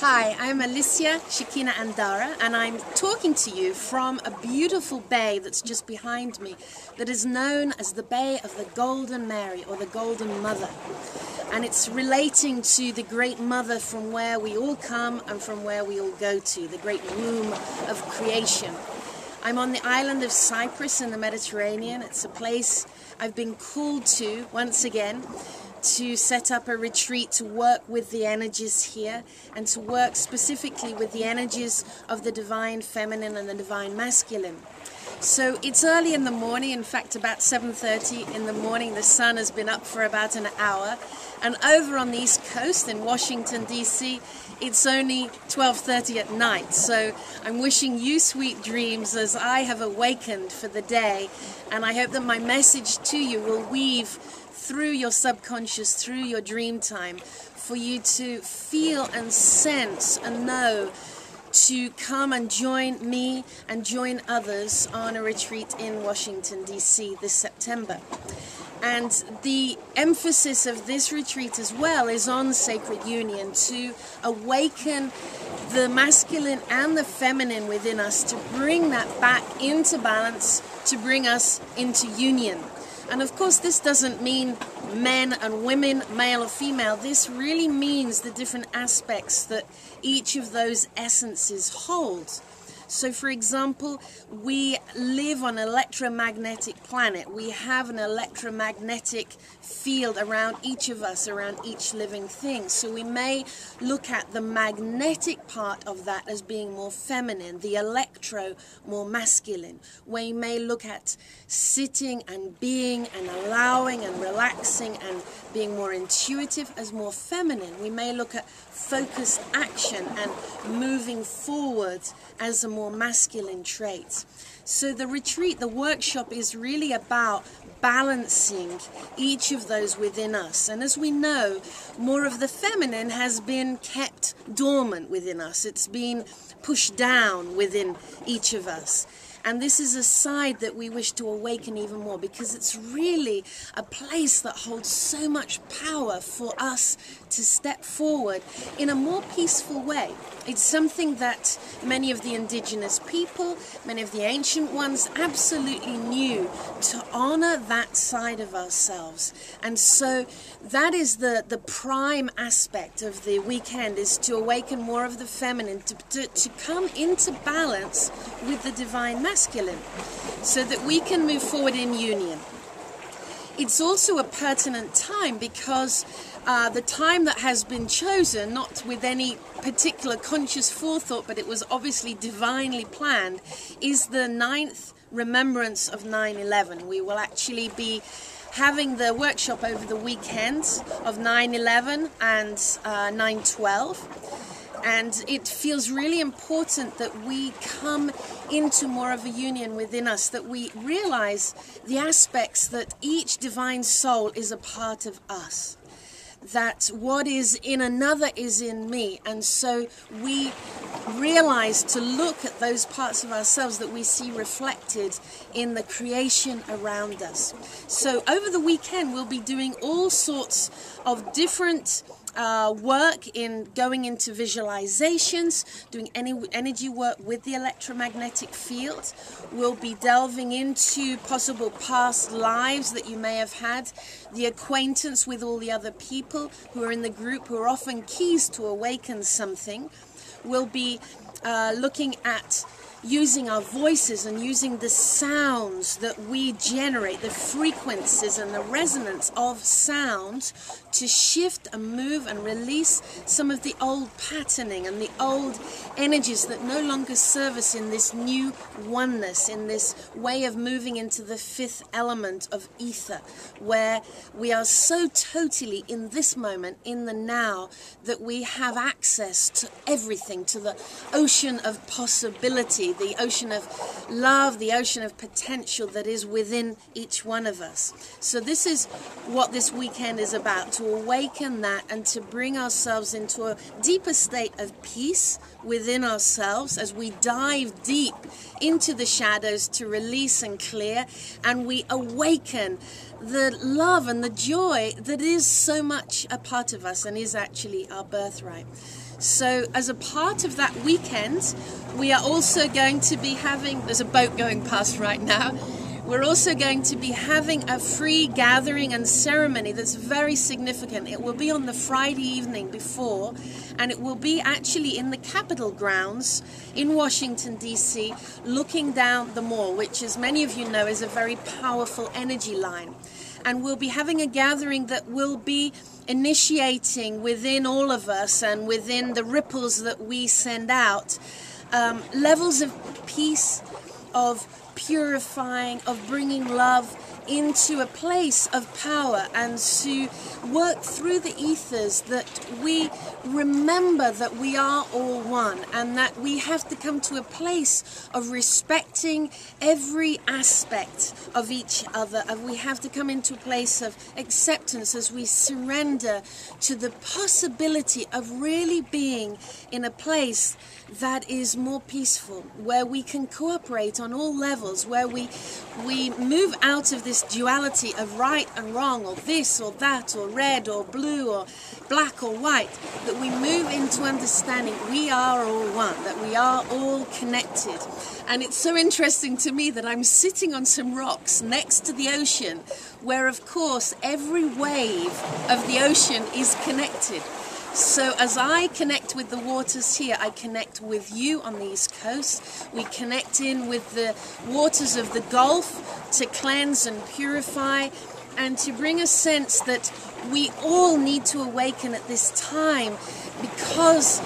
Hi, I'm Alicia, Shekina AnDaRa, and I'm talking to you from a beautiful bay that's just behind me that is known as the Bay of the Golden Mary or the Golden Mother. And it's relating to the Great Mother from where we all come and from where we all go to, the great womb of creation. I'm on the island of Cyprus in the Mediterranean. It's a place I've been called to once again to set up a retreat to work with the energies here and to work specifically with the energies of the divine feminine and the divine masculine. So it's early in the morning, in fact about 7:30 in the morning. The sun has been up for about an hour, and over on the East Coast in Washington DC it's only 12:30 at night. So I'm wishing you sweet dreams as I have awakened for the day, and I hope that my message to you will weave through your subconscious, through your dream time, for you to feel and sense and know to come and join me and join others on a retreat in Washington DC this September. And the emphasis of this retreat as well is on sacred union, to awaken the masculine and the feminine within us, to bring that back into balance, to bring us into union. And of course this doesn't mean men and women, male or female. This really means the different aspects that each of those essences holds. So for example, we live on an electromagnetic planet. We have an electromagnetic field around each of us, around each living thing. So we may look at the magnetic part of that as being more feminine, the electro more masculine. We may look at sitting and being and allowing and relaxing and being more intuitive as more feminine. We may look at focused action and moving forward as a more masculine trait. So the retreat, the workshop, is really about balancing each of those within us. And as we know, more of the feminine has been kept dormant within us. It's been pushed down within each of us. And this is a side that we wish to awaken even more, because it's really a place that holds so much power for us to step forward in a more peaceful way. It's something that many of the indigenous people, many of the ancient ones absolutely knew, to honor that side of ourselves. And so that is the prime aspect of the weekend, is to awaken more of the feminine, to come into balance with the divine masculine, so that we can move forward in union. It's also a pertinent time because the time that has been chosen, not with any particular conscious forethought, but it was obviously divinely planned, is the 9th remembrance of 9/11. We will actually be having the workshop over the weekend of 9/11 and 9/12. And it feels really important that we come into more of a union within us, that we realize the aspects that each divine soul is a part of us, that what is in another is in me. And so we realize to look at those parts of ourselves that we see reflected in the creation around us. So over the weekend we'll be doing all sorts of different work in going into visualizations, doing any energy work with the electromagnetic field. We'll be delving into possible past lives that you may have had, the acquaintance with all the other people who are in the group who are often keys to awaken something. We'll be looking at using our voices and using the sounds that we generate, the frequencies and the resonance of sound, to shift and move and release some of the old patterning and the old energies that no longer serve us in this new oneness, in this way of moving into the 5th element of ether, where we are so totally in this moment, in the now, that we have access to everything, to the ocean of possibility, the ocean of love, the ocean of potential that is within each one of us. So this is what this weekend is about, to awaken that and to bring ourselves into a deeper state of peace within ourselves as we dive deep into the shadows to release and clear, and we awaken the love and the joy that is so much a part of us and is actually our birthright. So as a part of that weekend, we are also going to be having, there's a boat going past right now, we're also going to be having a free gathering and ceremony that's very significant. It will be on the Friday evening before, and it will be actually in the Capitol grounds in Washington, D.C., looking down the mall, which, as many of you know, is a very powerful energy line. And we'll be having a gathering that will be initiating within all of us and within the ripples that we send out, levels of peace, of purifying, of bringing love into a place of power, and to work through the ethers, that we remember that we are all one, and that we have to come to a place of respecting every aspect of each other, and we have to come into a place of acceptance as we surrender to the possibility of really being in a place that is more peaceful, where we can cooperate on all levels, where we move out of this duality of right and wrong, or this or that, or red or blue, or black or white, that we move into understanding we are all one, that we are all connected. And it's so interesting to me that I'm sitting on some rocks next to the ocean, where of course every wave of the ocean is connected. So as I connect with the waters here, I connect with you on the East Coast. We connect in with the waters of the Gulf to cleanse and purify, and to bring a sense that we all need to awaken at this time, because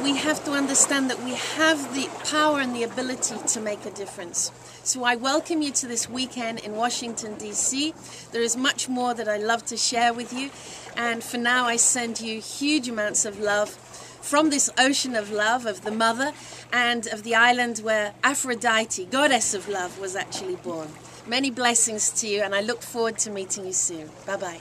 we have to understand that we have the power and the ability to make a difference. So I welcome you to this weekend in Washington, D.C. There is much more that I love to share with you. And for now, I send you huge amounts of love from this ocean of love, of the mother, and of the island where Aphrodite, goddess of love, was actually born. Many blessings to you, and I look forward to meeting you soon. Bye-bye.